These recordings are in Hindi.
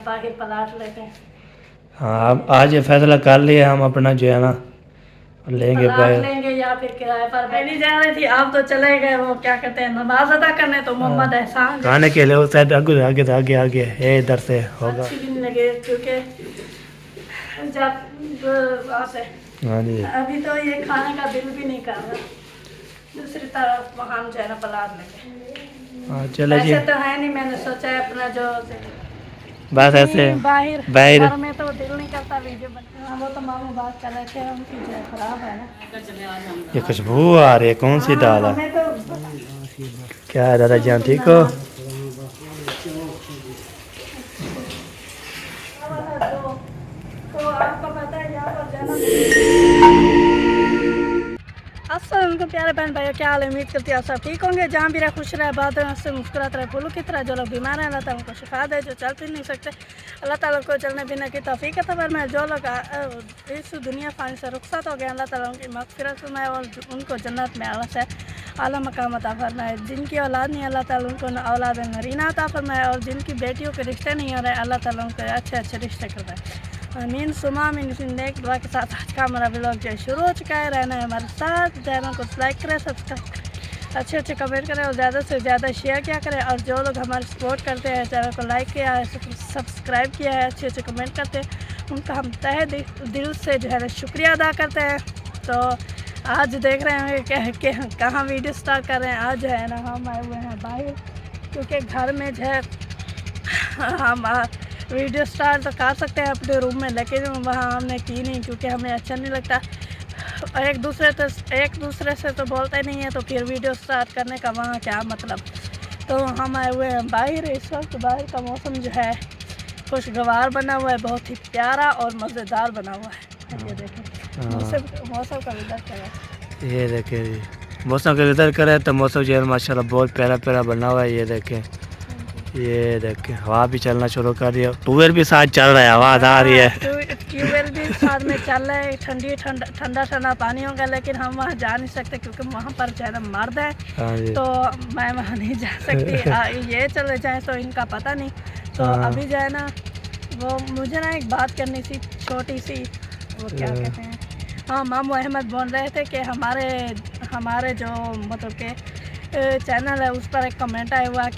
बाहर प्लाट लेते हैं। हाँ अब आज ये फैसला कर लिया हम अपना जो है ना लेंगे प्लाट लेंगे या फिर किराए पर। मैं नहीं जा रही थी, आप तो चले गए वो क्या कहते हैं नमाज अदा करने, तो मोहम्मद एहसान खाने के लिए वो शायद आगे आगे आगे आगे ये इधर से होगा। अच्छी भी नहीं लगे क्योंकि जब वहाँ से हाँ जी अभी तो ये खाने का दिल भी नहीं कर रहा। दूसरी तरफ वहाँ जो है ना प्लाट लेंगे। हाँ चलो जी ऐसे तो है नहीं, मैंने सोचा है अपना जो बस ऐसे बाहर बाहर घर में तो दिल नहीं करता वीडियो बनाने। वो तो मामू बात कर रहे थे उनकी जो है खराब है ना। ये खुशबू आ रही है कौन सी दाल है? हमें तो क्या है दादा जान ठीक हो? तो आपको पता है यहाँ पर जाना। अस्सलाम वालेकुम प्यारे बहन भाइयों, क्या हाल है? उम्मीद करती है आप सब ठीक होंगे, जहाँ भी रहे खुश रहे, बात से मुस्कुराते रहे, फूलों की तरह। जो लोग बीमार हैं अल्लाह ताला उनको शिफा दे, जो चल फिर नहीं सकते अल्लाह ताला को चलने फिरने की तौफीक अता फरमाए। जो लोग इस दुनिया फानी से रुखसत हो गए अल्लाह ताला उनकी मग़फ़िरत फरमाए और उनको जन्नत में आला से आला मकाम अता फरमाए। जिनकी औलाद नहीं अल्लाह ताला उनको औलाद नरीना अता फरमाए और जिनकी बेटियों के रिश्ते नहीं हो रहे अल्लाह ताला उनको अच्छे अच्छे रिश्ते करवाए। आमीन सुमा आमीन। नेक दुआ के साथ आज का हमारा व्लॉग जो शुरू हो चुका है। रहना है हमारे साथ, चैनल को लाइक करें, सब्सक्राइब करें, अच्छे अच्छे कमेंट करें और ज़्यादा से ज़्यादा शेयर किया करें। और जो लोग हमारे सपोर्ट करते हैं, चैनल को लाइक किया है, सब्सक्राइब किया है, अच्छे अच्छे कमेंट करते हैं, उनका हम तहे दिल से जो है शुक्रिया अदा करते हैं। तो आज देख रहे हैं कि कहाँ वीडियो स्टार्ट कर रहे हैं। आज जो है ना हम आए हुए हैं बाहर, क्योंकि घर में जो है हम वीडियो स्टार्ट तो कर सकते हैं अपने रूम में, लेकिन वहाँ हमने की नहीं क्योंकि हमें अच्छा नहीं लगता। एक दूसरे से तो बोलते नहीं है, तो फिर वीडियो स्टार्ट करने का वहाँ क्या मतलब। तो हम आए हुए हैं बाहर। इस वक्त बाहर का मौसम जो है खुशगवार बना हुआ है, बहुत ही प्यारा और मज़ेदार बना हुआ है। ये देखें मौसम का विज़र करें, ये देखें मौसम का विज़र करें तो मौसम जो है माशाल्लाह बहुत प्यारा प्यारा बना हुआ है। ये देखें हवा भी चलना शुरू कर रही है, ट्यूबवेल भी साथ चल रहा है, आवाज़ आ रही है। ट्यूबवेल भी साथ में चल रहा है, ठंडा ठंडा पानी होगा, लेकिन हम वहाँ जा नहीं सकते क्योंकि वहाँ पर जो है ना मर्द है, तो मैं वहाँ नहीं जा सकती। ये चले जाएँ तो इनका पता नहीं। तो अभी जो है ना वो मुझे ना एक बात करनी थी छोटी सी, वो क्या कहते हैं, हाँ मामू अहमद बोल रहे थे कि हमारे जो मतलब के चैनल है उस पर एक कमेंट आया हुआ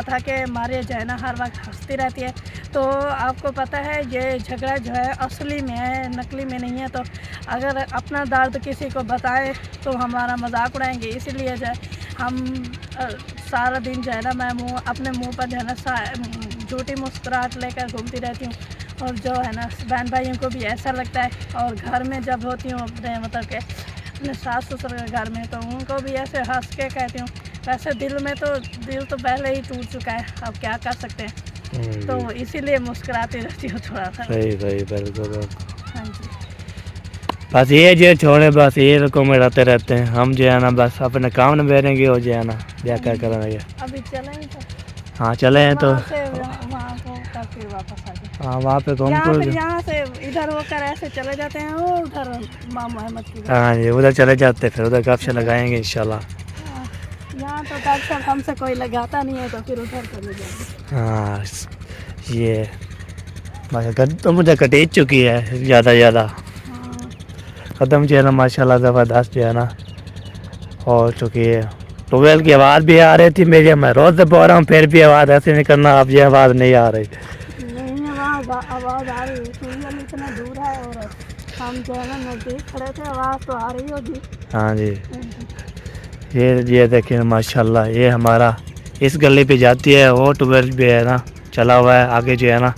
था कि हमारे जो है ना हर वक्त हंसती रहती है। तो आपको पता है ये झगड़ा जो है असली में है, नकली में नहीं है। तो अगर अपना दर्द किसी को बताएं तो हमारा मजाक उड़ाएंगे, इसीलिए जो है हम सारा दिन जो है ना मैं अपने मुंह पर जो है ना झूठी मुस्कुराहट लेकर घूमती रहती हूँ। और जो है ना बहन भाइयों को भी ऐसा लगता है। और घर में जब होती हूँ अपने मतलब के अपने सास ससुर के घर में, तो उनको भी ऐसे हंस के कहती हूँ। वैसे दिल तो पहले ही टूट चुका है, अब क्या कर सकते हैं। तो इसीलिए मुस्कुराती रहती हूँ थोड़ा सा। सही बिल्कुल। हाँ जी, बस ये जो छोड़े बस ये रकम में रहते हैं हम जो है ना, बस अपने काम में बैठेंगे और जो है ना क्या क्या करेंगे। अभी चलें तो हाँ चले हैं तो वहाँ को फिर वापस आ जाए। हाँ वहाँ पे यहाँ से इधर होकर ऐसे चले जाते हैं, वो उधर मामू अहमद की। हाँ जी उधर चले जाते फिर उधर गपशप लगाएंगे इंशाल्लाह। यहाँ तो गपशप हमसे कोई लगाता नहीं है, तो फिर उधर चले जाएंगे। हाँ ये बस तो मुझे कटीज चुकी है ज़्यादा कदम जो है ना माशाल्लाह ज़बरदस्त जो है ना हो चुकी है। ट्यूबवेल की आवाज़ भी आ रही थी मेरी, मैं रोज़ से बोल रहा हूँ फिर भी आवाज़ ऐसे नहीं करना, अब ये आवाज़ नहीं आ रही। आवाज़ आ रही है, इतना दूर है और हम जो है ना नज़दीक खड़े थे, आवाज़ तो आ रही होगी। हाँ जी ये देखिए माशाल्लाह ये हमारा इस गली पे जाती है, वो ट्यूबवेल भी है ना चला हुआ है आगे जो है ना,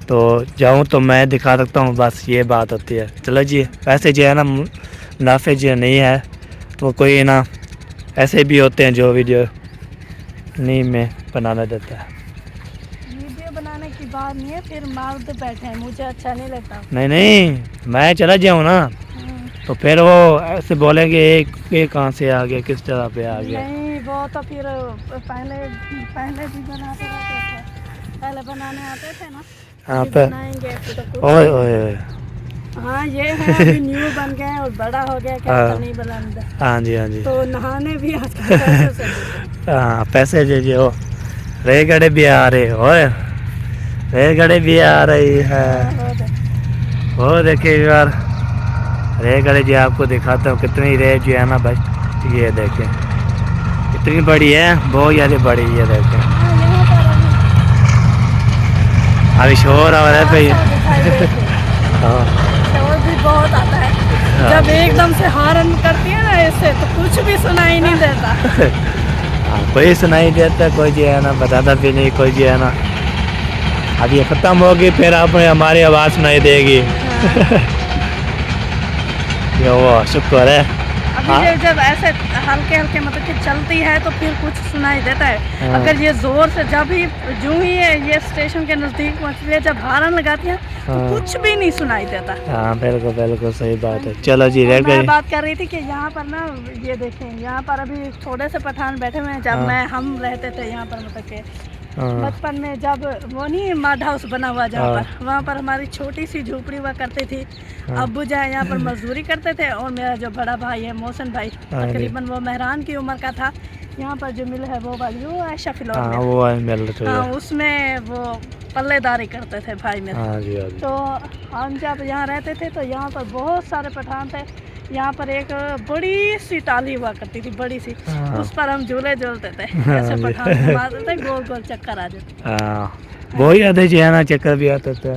तो जाऊँ तो मैं दिखा सकता हूँ, बस ये बात होती है। चलो जी वैसे जो है ना मुनाफे जो नहीं है तो कोई ना ऐसे भी होते हैं जो वीडियो नहीं में बनाना देता है। वीडियो बनाने की बात नहीं है, फिर मर्द बैठे हैं, मुझे अच्छा नहीं लगता। नहीं मैं चला जाऊँ ना तो फिर वो ऐसे बोलेंगे एक कहाँ से आ गया, किस जगह पे आ गया। नहीं वो तो फिर पहले भी बनाते रहते थे, पहले बनाने आते थे ना। हाँ बनाएंगे तो ओए हाँ ये है अभी न्यू बन गए और बड़ा हो गया, क्या नहीं बनाना। हाँ जी तो नहाने भी आजकल पैसे से हाँ पैसे जो रेगड़े भी आ रहे हो रेलगाड़ी भी आ रही है। वो देखिए यार, रेलगाड़ी जो आपको दिखाता हूँ कितनी रेल जो है ना बस, ये देखें कितनी बड़ी है, बहुत ज़्यादा बड़ी है। देखें अभी शोर आ रहा है भाई। हाँ शोर भी बहुत आता है जब एकदम से हॉर्न करती है ना ऐसे, तो कुछ भी सुनाई नहीं देता। हाँ, कोई सुनाई देता, कोई जो है ना बताता भी नहीं, कोई जो है ना। अब ये ख़त्म होगी फिर आप हमारी आवाज़ सुनाई देगी। ये वो शुक्र है। अभी ये जब ऐसे हल्के हल्के मतलब कि चलती है तो फिर कुछ सुनाई देता है। हाँ। अगर ये जोर से जब ही जूं ही ये स्टेशन के नज़दीक पहुंचती है, जब हॉर्न लगाती है तो हाँ। कुछ भी नहीं सुनाई देता। हाँ बिल्कुल बिल्कुल सही बात है। चलो जी और रह मैं गई। बात कर रही थी कि यहाँ पर ना, ये देखें यहाँ पर अभी थोड़े से पठान बैठे हुए हैं। जब हाँ। हम रहते थे यहाँ पर मतलब कि हाँ बचपन में, जब वो नहीं माड हाउस बना हुआ जहाँ हाँ। पर, वहाँ पर हमारी छोटी सी झोपड़ी हुआ करती थी। हाँ। अब्बू जो है यहाँ पर मजदूरी करते थे, और मेरा जो बड़ा भाई है मोहसिन भाई, हाँ जी। तकरीबन वो मेहरान की उम्र का था। यहाँ पर जो मिल है वो वाली, वो है शफिल हाँ मिल। वो है मिल रही हाँ, है। उसमें वो पल्लेदारी करते थे भाई मेरे। हाँ जी हाँ जी। तो हम जब यहाँ रहते थे तो यहाँ पर बहुत सारे पठान थे। यहाँ पर एक बड़ी सी टाली हुआ करती थी, बड़ी सी, हाँ। उस पर हम झूले झूलते थे। हाँ ऐसे जी। पठान घुमाते थे, गोल गोल चक्कर आ जाते। हाँ बहुत ज़्यादा जो है ना चक्कर भी आता था,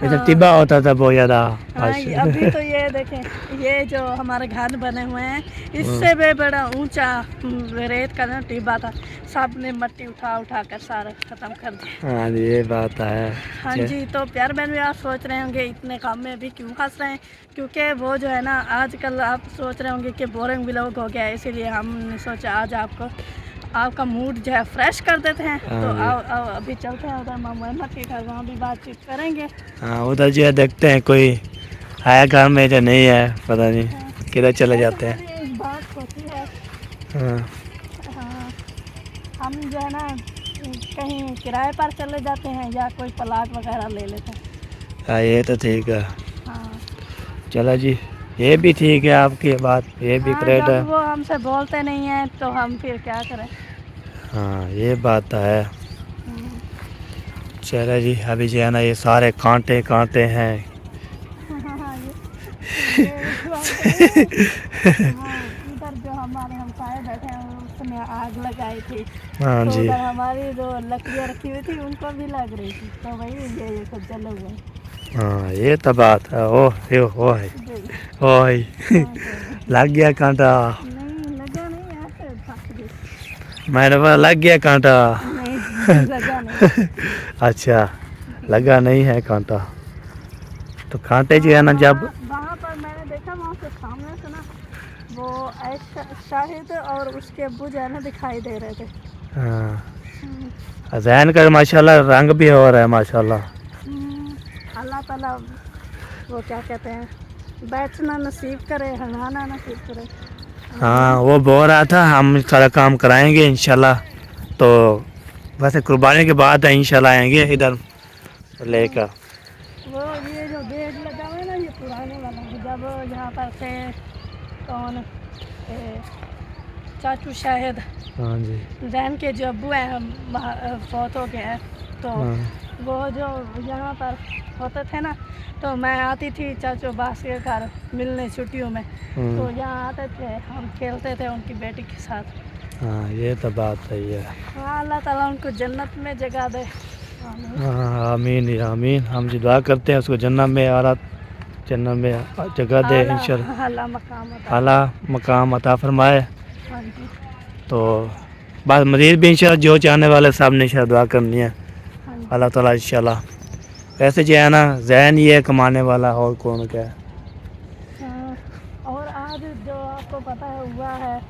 जैसे हाँ। तिब्बा होता था बहुत ज़्यादा। हाँ, अभी तो ये देखें, ये जो हमारे घर बने हुए हैं, इससे हाँ। भी बड़ा ऊंचा रेत का ना टिब्बा था। सब ने मट्टी उठा उठा कर सारा ख़त्म कर दिया। हाँ जी ये बात है। हाँ जी, तो प्यार बहन भी आप सोच रहे होंगे इतने काम में भी क्यों हंस रहे हैं, क्योंकि वो जो है ना आजकल आप सोच रहे होंगे कि बोरिंग व्लॉग हो गया है, इसीलिए हमने सोचा आज आपका मूड जो है फ्रेश कर देते हैं। हाँ तो जी। आओ अभी चलते हैं उधर मामा अहमद के घर, वहाँ भी बातचीत करेंगे। हाँ उधर जो है देखते हैं कोई आया घर में जो नहीं है, पता नहीं किधर चले जाते हैं। ऐसे एक बात होती है, हाँ हाँ, हम जो है ना कहीं किराए पर चले जाते हैं या कोई प्लाट वगैरह ले लेते हैं। हाँ ये तो ठीक है। हाँ, चलो जी ये भी ठीक है आपकी बात, ये भी हाँ, करेक्ट है। जब वो हमसे बोलते नहीं हैं तो हम फिर क्या करें। हाँ ये बात तो है। हम्म, चलो जी अभी जो है ना ये सारे कांटे कांटे हैं। हाँ, ये हाँ, इधर जो हमारे हमसाए बैठे हैं उसने आग लगाई थी। हाँ तो जी। उधर हमारी जो लकड़ियाँ रखी हुई थी उनको भी लग रही थी, तो वही ये सब जले हुए हैं। हाँ ये तो बात है। ओह ओ है जी, ओह लग गया कांटा। नहीं लगा नहीं, ऐसे फंस गई। मेरे पास लग गया कांटा। नहीं लगा नहीं। अच्छा लगा नहीं है कांटा। तो कांटे जो है ना जब वहाँ पर मैंने देखा, वहाँ से सामने से ना वो शाहिद और उसके अब्बू जो है ना दिखाई दे रहे थे। हाँ जैन का माशाल्लाह रंग भी हो रहा है माशाल्लाह। अल्लाह ताला वो क्या कहते हैं, बैठना नसीब करे, हलाना नसीब करे। हाँ वो बोल रहा था हम सारा काम कराएंगे इंशाल्लाह। तो वैसे कुर्बानी के बाद इंशाल्लाह आएंगे इधर लेकर। वो ये जो गेट लगा हुआ है ना, ये पुराने वाला है। जब यहाँ पर थे कौन, चाचू शाहिद, हाँ जी। जैन के जो अब्बू हैं फौत हो गए हैं, तो हाँ। वो जो यहाँ पर होते थे ना, तो मैं आती थी चाचू अब्बास के घर मिलने छुट्टियों में। तो यहाँ आते थे, हम खेलते थे उनकी बेटी के साथ। हाँ ये तो बात सही है। हाँ, अल्लाह ताला उनको जन्नत में जगह दे। आमीन। हाँ आमीन या आमीन। हम जो दुआ करते हैं उसको जन्नत में आला जन्नत में जगह दे इंशाल्लाह, आला मकाम अता। आला मकाम अता फरमाए। हाँ जी, तो बस मज़ीद भी इंशाल्लाह जो चाहने वाले साहब ने इंशाल्लाह दुआ करनी है हाँ जी। अल्लाह ताला इंशाल्लाह। वैसे जो है ना जैन ही है कमाने वाला, और कौन क्या है। हाँ, और आज जो आपको पता है हुआ है,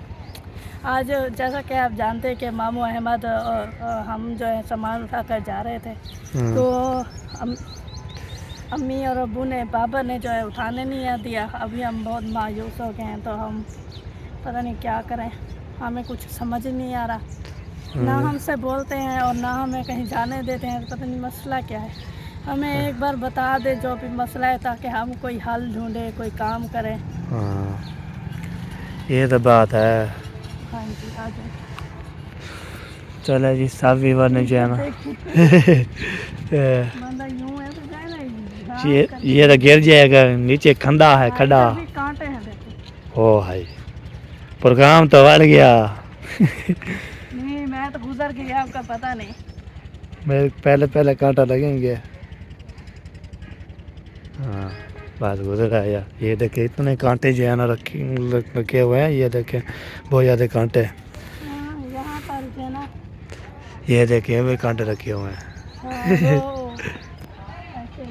आज जैसा कि आप जानते हैं कि मामू अहमद और हम जो है सामान उठा कर जा रहे थे, तो अम्मी और अब्बू ने, बाबा ने जो है उठाने नहीं दिया। अभी हम बहुत मायूस हो गए हैं, तो हम पता नहीं क्या करें, हमें कुछ समझ नहीं आ रहा। ना हमसे बोलते हैं और ना हमें कहीं जाने देते हैं, पता नहीं मसला क्या है। हमें एक बार बता दे जो भी मसला है, ताकि हम कोई हल ढूंढे, कोई काम करें। हाँ ये तो बात है। हाँ जी, आ जाए। चलो जी सब वीवर ने जो है ना बंदा यूं है तो जाए ना ये तो गिर जाएगा नीचे खंदा है खड़ा। भी कांटे हैं देखो। ओ भाई प्रोग्राम तो बढ़ गया। नहीं मैं तो गुजर गया आपका पता नहीं। मेरे पहले पहले कांटा लगेंगे। हाँ बात गुजर आया। ये देखे इतने कांटे जो है ना रखे हुए हैं। ये देखे बहुत ज़्यादा कांटे। यहाँ पर जो है ना ये देखे वे कांटे रखे हुए हैं। वो ऐसे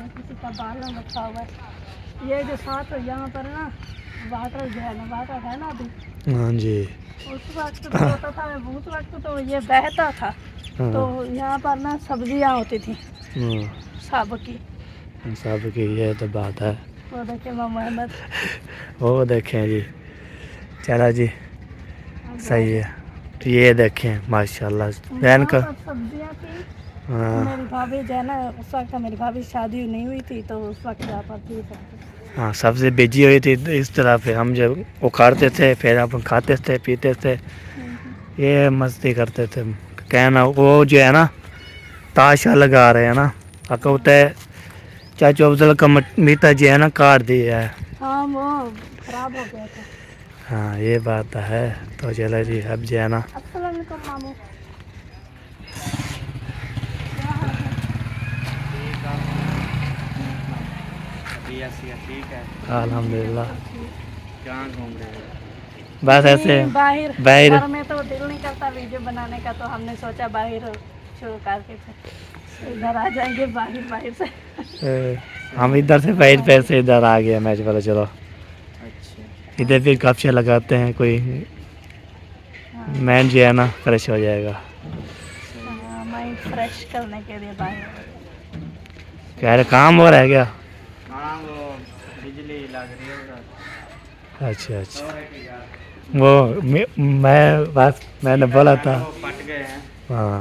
किसी का बालन रखा हुआ है। ये जो साथ यहाँ पर ना वाटर जो है ना वाटर है ना अभी। हाँ जी उस वक्त तो होता था उस वक्त तो ये बहता था। हाँ। तो यहाँ पर ना सब्जियाँ होती थी सब की। सब की ये तो बात है। वो देखे मोहम्मद वो देखें जी। चलो जी सही है। ये देखें माशाल्लाह बहन का। सब्जियाँ थी। हाँ मेरी भाभी जो है ना उस वक्त मेरी भाभी शादी नहीं हुई थी तो उस वक्त यहाँ पर थी सब्जी। हाँ सबसे बिजी हुई थी इस तरह पे हम जब उखाड़ते थे फिर अपन खाते थे पीते थे। ये मस्ती करते थे। कहना वो जो है ना ताशा लगा रहे हैं ना अकौते चाचू अफजल का मीठा जो है ना काट दिया है। हाँ वो खराब हो गया था। हाँ ये बात है। तो चलो जी अब जो है ना अस्सलाम वालेकुम मामू। ठीक है। अल्हम्दुलिल्लाह कहाँ घूम रहे हो? बस ऐसे बाहर बाहर घर में तो दिल नहीं करता वीडियो बनाने का तो हमने सोचा बाहर शुरू करके फिर इधर आ जाएंगे बाहर बाहर से। हम इधर से बाहर पैसे इधर आ गए मैच वाला। चलो अच्छा इधर भी कपचे लगाते हैं कोई मैन जो है ना फ्रेश हो जाएगा। माइंड फ्रेश करने के लिए बाहर। कह रहे काम हो रहा है क्या? हाँ वो बिजली लग रही है उधर। अच्छा अच्छा वो मैं बस मैंने बोला था। वो फट गए हैं। हाँ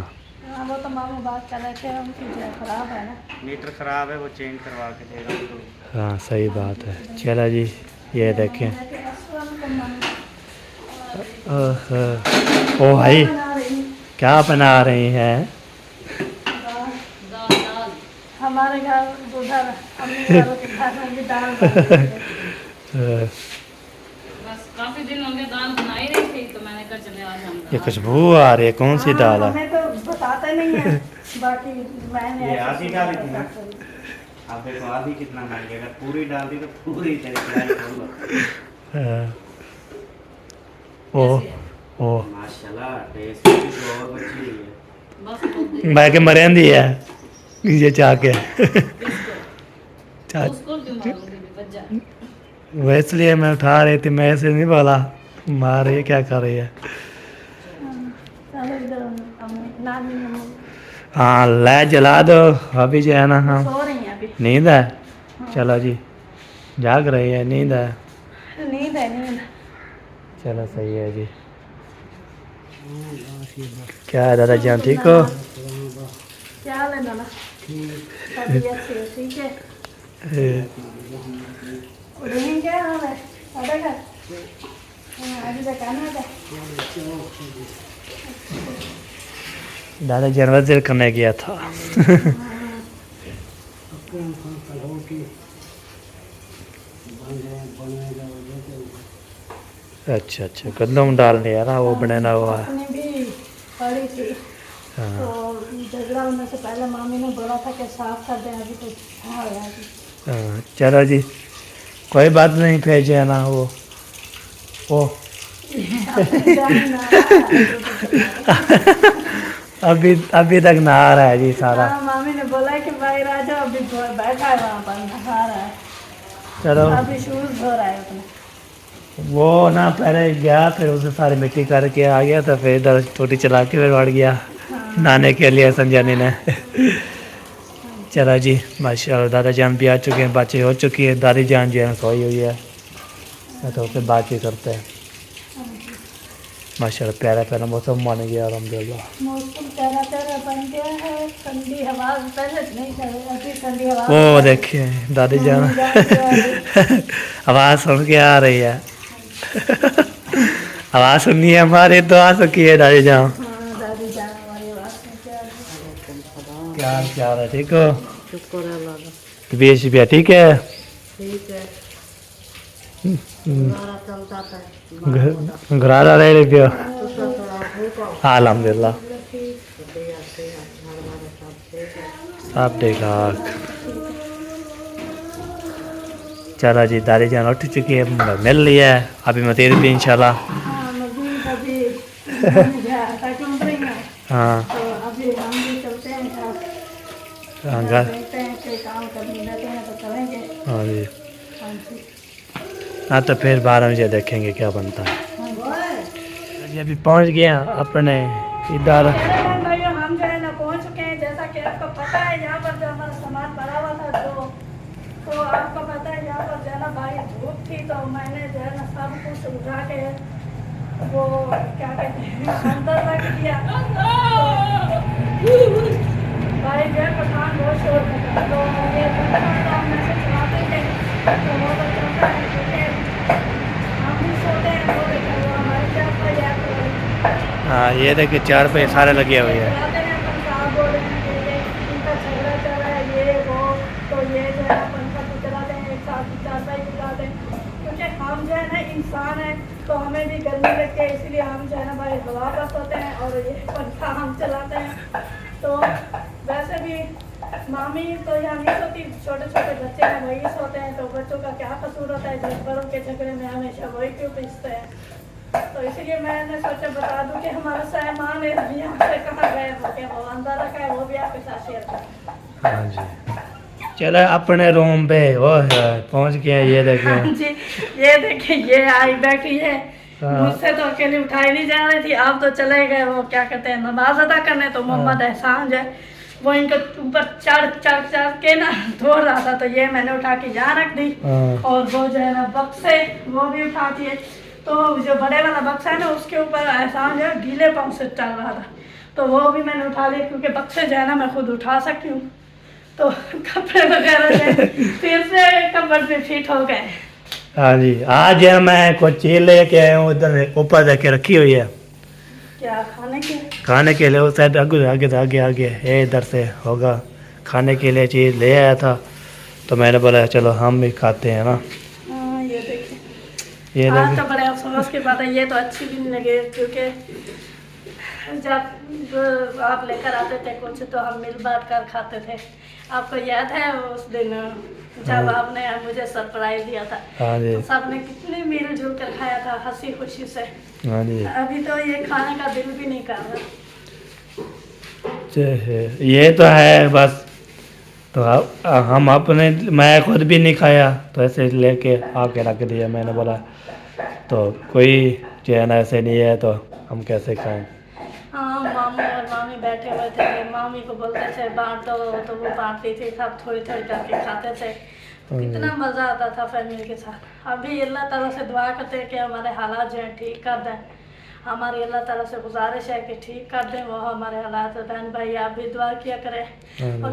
वो तो मामू बात कर रहे थे उनकी जो खराब है ना। मीटर खराब है वो चेंज करवा के दे रहा हूँ। हाँ सही बात है। चलो जी ये देखें। ओ भाई क्या बना रही हैं? हमारे घर उधर अम्मी घरों के घर में भी दाल बनती है। बस काफी दिन हो गए दाल बनाई नहीं थी तो मैंने कहा चले आज हम ये खुशबू आ रही है कौन सी दाल है? हमें तो बताते नहीं है बाकी मैंने ये ऐसे आधी सुना डाली थी ना? था। आप देखो आधी कितना महंगी अगर पूरी डाल दी तो पूरी ओ ओ माशाल्लाह टेस्ट भी तो और बची हुई है। बस मैं के मरेंदी है ये चाह के चाह उसको क्यों मारूंगी बच्चा। वो इसलिए मैं उठा रही थी। मैं ऐसे नहीं बोला मार ये क्या कर रही है। चलो इधर अम्मी नानी अम्मी हाँ लाइट जला दो अभी जो है ना। हाँ सो रही हैं अभी। नींद है। चलो जी जाग रही है नींद है। नींद है नींद। चलो सही है जी। क्या है दादा जान ठीक हो? क्या हाल है नाना? तबीयत से ठीक है? उधर क्या हाल है? सादा का? अभी तक आना था। दादा जान वजीर करने गया था। अच्छा अच्छा गंदम डालने यार वो बनाना हुआ है। अपनी भी पड़ी थी हाँ तो झगड़ा होने से पहले मामी ने बोला था कि साफ कर दें अभी तो हाँ हो जाएगी। हाँ, चलो जी कोई बात नहीं फिर जो है ना वो अभी तक नहा रहा है जी सारा। हाँ मामी ने बोला कि भाई राजा अभी बैठा है वहाँ पर नहा रहा है। चलो अभी शूज धो रहा है अपने। वो ना पहले गया फिर उसे सारी मिट्टी करके आ गया तो फिर इधर टोटी चला के फिर बढ़ गया नहाने के लिए संजानी ने। चलो जी माशाल्लाह दादा जान भी आ चुके हैं बातें हो चुकी है। दादी जान जो है सोई हुई है तो उससे बात ही करते हैं। माशाल्लाह प्यारा प्यारा मौसम मान गया अल्हम्दुलिल्लाह। मौसम प्यारा प्यारा बन गया है। ठंडी हवा पहले नहीं चल अभी ठंडी हवा। वो देखिए दादी जान आवाज़ सुन के आ रही है। आवाज़ सुननी है हमारी तो आ सकी है दादी जान। क्या क्या है, ठीक हो? शुक्र है अल्लाह का। तबीयत शिबिया ठीक है? ठीक है, हम्म, गुजारा चल जाता है। घरारा रहे पियो? दूसरा थोड़ा भूख हो, अल्हम्दुलिल्लाह बढ़िया से घर वाले सब ठीक है। सब ठीक ठाक। चलो जी, दादी जान उठ चुकी है, मिल लिया है। अभी मैं तेरी भी इंशाल्लाह। हाँ मजीद अभी मैंने गया क्यों ना, हाँ तो अभी हम भी चलते हैं हाँ घर, घर देखते हैं कोई काम करने रहते हैं तो चलेंगे। हाँ जी। हाँ जी हाँ तो फिर 12 बजे देखेंगे क्या बनता है। हाँ जी अभी पहुंच गए हैं अपने इधर। मेरे बहन भाइयों, हम जो है ना पहुंच चुके हैं। जैसा कि आपको पता है, यहाँ पर जो हमारा सामान पड़ा हुआ था तो आपको पता है यहाँ पर जो है ना भाई धूप थी, तो मैंने जो है ना सब कुछ उठा के वो क्या कहते हैं अंदर रख दिया। भाई जो है पठान बहुत शोर करता, तो ये तो हम ऐसे चलाते थे तो वो तो चलता है, क्योंकि हम भी सोते हैं तो देखो वो हमारे क्या पर याद। हाँ ये देखिए 4 पे सारे लगे हुए हैं। चलाते हैं अपन साहब बोल रहे हैं कि इनका झगड़ा चल रहा है ये वो, तो ये जो है अपन का तो चलाते हैं एक साथ चारपाई चलाते हैं, क्योंकि हम जो है ना इंसान है तो हमें भी गर्मी लगती है, इसलिए हम जो है ना भाई हवा पर सोते हैं और ये पंखा हम चलाते हैं। तो वैसे भी मामी तो यहाँ नहीं सोती, छोटे छोटे बच्चे हैं वही सोते हैं, तो बच्चों का क्या कसूर होता है जब बड़ों के झगड़े में हमेशा वही क्यों पिसते हैं। तो इसलिए मैंने सोचा बता दूं कि हमारा सामान है अभी यहाँ से कहाँ गए होके, वो अंदर रखा है, वो भी आपके साथ शेयर करें। हाँ जी चलो अपने रूम पे वो पहुंच गए हैं। ये देखिए हाँ जी, ये देखिए ये आई बैठी है, हाँ। मुझसे तो अकेले उठाई नहीं जा रही थी, अब तो चले गए वो क्या कहते हैं नमाज अदा करने, तो मोहम्मद एहसान जो है वो इनके ऊपर चढ़ के ना दौड़ रहा था, तो ये मैंने उठा के यहाँ रख दी। हाँ। और वो जो है ना बक्से वो भी उठा दिए, तो जो बड़े वाला बक्सा है ना उसके ऊपर एहसान जो है गीले पाँव से चल रहा था, तो वो भी मैंने उठा लिया, क्योंकि बक्से जो है ना मैं खुद उठा सकती हूँ। तो कपड़े वगैरह जो है फिर से कपड़ पे फिट हो गए। हाँ जी आज मैं कुछ चीज लेके आया हूँ, इधर ऊपर जाके रखी हुई है क्या खाने के? खाने के लिए। उस साइड आगे ये इधर से होगा खाने के लिए चीज़ ले आया था, तो मैंने बोला चलो हम भी खाते हैं ना। हाँ ये देखिए, ये आज देखिए तो बड़े अफसोस की बात है, ये तो अच्छी भी नहीं लगी, क्योंकि जब आप लेकर आते थे कुछ तो हम मिल बांट कर खाते थे। आपको याद है उस दिन जब आपने मुझे सरप्राइज दिया था, हाँ जी तो सबने कितने मिलजुल कर खाया था हंसी खुशी से। हाँ जी अभी तो ये खाने का दिल भी नहीं कर रहा। ये तो है बस। तो हम अपने मैं खुद भी नहीं खाया, तो ऐसे लेके आके रख दिया। मैंने बोला तो कोई जो है ना ऐसे नहीं है तो हम कैसे खाएं। हाँ मामू और मामी बैठे हुए थे, मामी को बोलते थे बांट दो तो वो बांटती थी, सब थोड़ी थोड़ी करके खाते थे, कितना मज़ा आता था फैमिली के साथ। अभी अल्लाह ताला से दुआ करते हैं कि हमारे हालात जो हैं ठीक कर दें। हमारी अल्लाह ताला से गुजारिश है कि ठीक कर दें वो हमारे हालात। बहन भाई आप भी दुआ किया करें और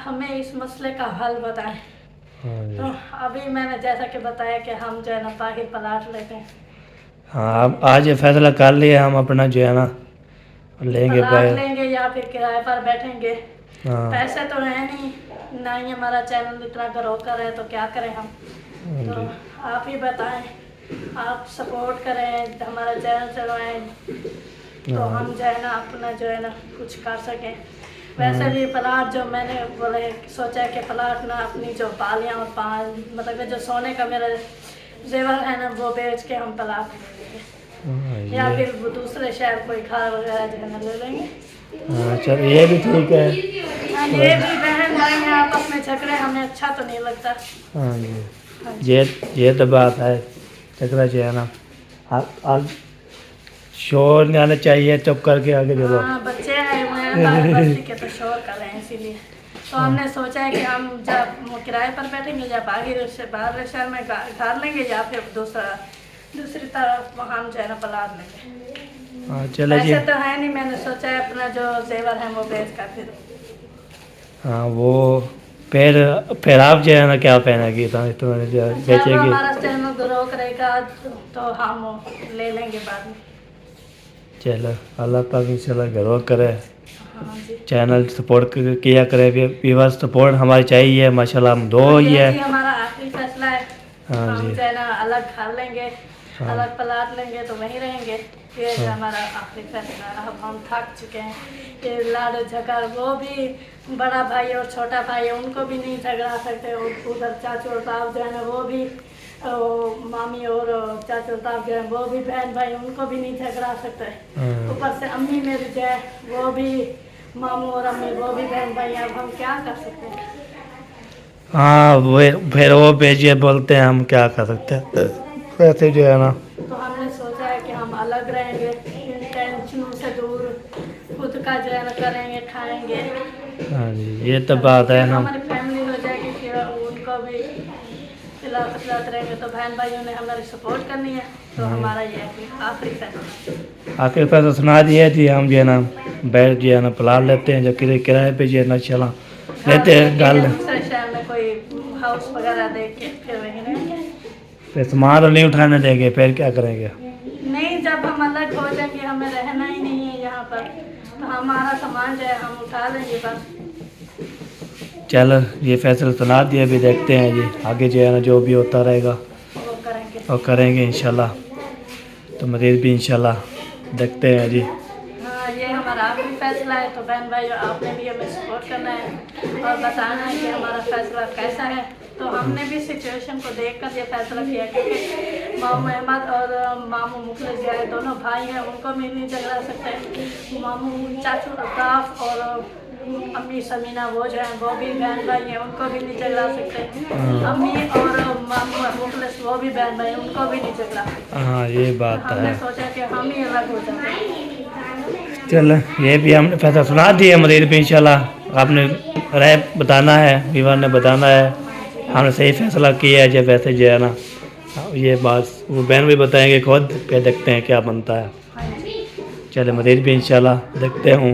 हमें इस मसले का हल बताएं। तो अभी मैंने जैसा कि बताया कि हम जो है ना बाहर प्लाट लेते हैं। हाँ अब आज ये फैसला कर लिया हम अपना जो है ना लेंगे प्लाट लेंगे या फिर किराए पर बैठेंगे। हाँ पैसे तो है नहीं, ना ही हमारा चैनल इतना ग्रो कर है, तो क्या करें हम। तो आप ही बताएं, आप सपोर्ट करें, हमारा चैनल चलवाएं, तो हम जो है ना अपना जो है ना कुछ कर सकें। वैसे भी प्लाट जो मैंने बोले सोचा कि प्लाट ना अपनी जो बालियाँ और पान मतलब जो सोने का मेरा जेवर है ना वो बेच के हम प्लाट ले लेंगे, या फिर वो दूसरे शहर कोई घर वगैरह जो है ना ले लेंगे। हाँ चलो ये भी ठीक है। हाँ, ये भी बहन भाई हैं आपस में झगड़े हमें अच्छा तो नहीं लगता। हाँ जी ये तो बात है, झगड़ा जो है ना आप शोर नहीं आना चाहिए, चुप करके आगे चलो। हाँ बच्चे आए हुए हैं बाहर बस्ती के तो शोर कर रहे हैं, इसीलिए तो हमने सोचा है कि हम जब किराए पर बैठेंगे या बाहर शहर में घर लेंगे या फिर दूसरी तरफ हम जो है ना प्लाट लेंगे। हाँ चलो जी। ऐसे तो है नहीं, मैंने सोचा है अपना जो जेवर है वो बेच कर फिर। हाँ वो फिर आप जो है ना क्या पहनेगी तो जब बेचेगी। हमारा चैनल ग्रो करेगा तो हम ले लेंगे बाद में। चलो अल्लाह पाक इंशाल्लाह ग्रो करे। हाँ जी। चैनल सपोर्ट किया करें, व्यूअर्स सपोर्ट हमारी चाहिए माशाल्लाह। हम दो ही ये है। जी हमारा आखिरी फैसला है। हाँ हम जी। जो है ना अलग घर लेंगे, हाँ। अलग प्लाट लेंगे तो वहीं रहेंगे। ये जो हाँ। हमारा आखिरी फैसला है। अब हम थक चुके हैं। ये लाड़ झगड़, वो भी बड़ा भाई और छोटा भाई है, उनको भी नहीं झगड़ा सकते। और उधर चाचू और ताऊ जो है ना वो भी मामी और चाचू और ताऊ जो है वो भी बहन भाई, उनको भी नहीं झगड़ा सकते। हाँ। ऊपर से अम्मी मेरी जो है वो भी मामू और अम्मी वो भी बहन भाई हैं। अब हम क्या कर सकते हैं? हाँ वो फिर वो भेजिए बोलते हैं, हम क्या कर सकते हैं। वैसे जो है ना तो हमने सोचा है कि हम अलग रहेंगे, इन टेंशनों से दूर, खुद का जो है ना करेंगे, खाएंगे। हाँ जी, ये तो बात है ना। हमारी फैमिली हो जाएगी, फिर उनको भी खिलाते रहेंगे। तो बहन भाइयों ने हमारी सपोर्ट करनी है। तो हमारा ये है कि आखिरी फैसला। आखिर पैसा सुना दिया थी, हम जो है ना बैठ जो है ना प्लाट लेते हैं, जो किराए पे जो है ना चला लेते हैं डाल। दूसरे शहर में कोई हाउस वगैरह देख के फिर वहीं रहेंगे। फिर सामान तो नहीं उठाने देंगे, फिर क्या करेंगे? नहीं, जब हम अलग हो जाएंगे, हमें रहना ही नहीं है यहाँ पर, तो हमारा सामान जो है हम उठा लेंगे बस। चलो ये फैसला सुना दिया, अभी देखते हैं जी आगे जो है ना जो भी होता रहेगा वो करेंगे। और करेंगे इंशाल्लाह। तो मज़ीद भी इंशाल्लाह देखते हैं जी। हाँ, ये हमारा आखिरी फैसला है। तो बहन भाई आपने भी हमें सपोर्ट करना है और बताना है कि हमारा फैसला कैसा है। तो हमने भी सिचुएशन को देखकर ये फैसला किया, क्योंकि मामू अहमद और मामू मुखलिस जो है दोनों भाई हैं, उनको भी नहीं झगड़ा सकते। मामू चाचू अल्ताफ और अम्मी समीना वो जो है वो भी बहन भाई हैं, उनको भी नहीं झगड़ा सकते। अम्मी और मामू मुखलिस वो भी बहन भाई हैं, उनको भी नहीं झगड़ा सकते। हाँ ये बात हमने है। सोचा कि हम ही अलग हो जाएंगे। चलो ये भी हमने फैसला सुना दिया, मज़ीद भी इंशाल्लाह आपने राय बताना है, विवाह ने बताना है। हमने सही फैसला किया है जब वैसे जो है ना ये बात वो बहन भी बताएंगे खुद, फिर देखते हैं क्या बनता है। चले मज़ीद भी इंशाल्लाह देखते हूँ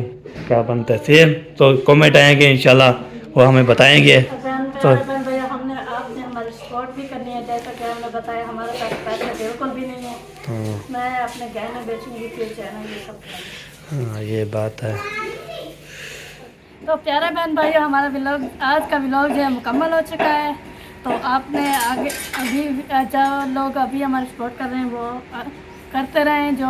क्या बनता है। सेम तो कमेंट आएंगे इंशाल्लाह, वो हमें बताएंगे। तो बहन भैया हमने आपने हमारी सपोर्ट भी करनी है। जैसा कि हमने बताया हमारे पास पैसे बिल्कुल भी नहीं है। मैं अपने गहने बेचूंगी, फिर चैनल ये सब करूंगी। हाँ ये बात है। तो प्यारे बहन भाइयों, हमारा व्लॉग आज का व्लॉग जो है मुकम्मल हो चुका है। तो आपने आगे अभी जो लोग अभी हमारी सपोर्ट कर रहे हैं वो करते रहें, जो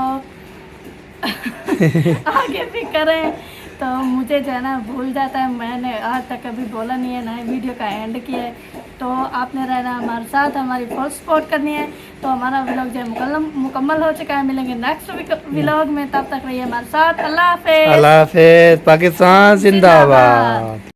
आगे भी करें। तो मुझे जो है ना भूल जाता है, मैंने आज तक कभी बोला नहीं है, ना ही वीडियो का एंड किया है। तो आपने रहना हमारे साथ, हमारी फुल सपोर्ट करनी है। तो हमारा व्लॉग जो है मुकम्मल हो चुका है। मिलेंगे नेक्स्ट व्लॉग में, तब तक रहिए हमारे साथ। अल्लाह हाफिज़। अल्लाह हाफिज़। पाकिस्तान जिंदाबाद।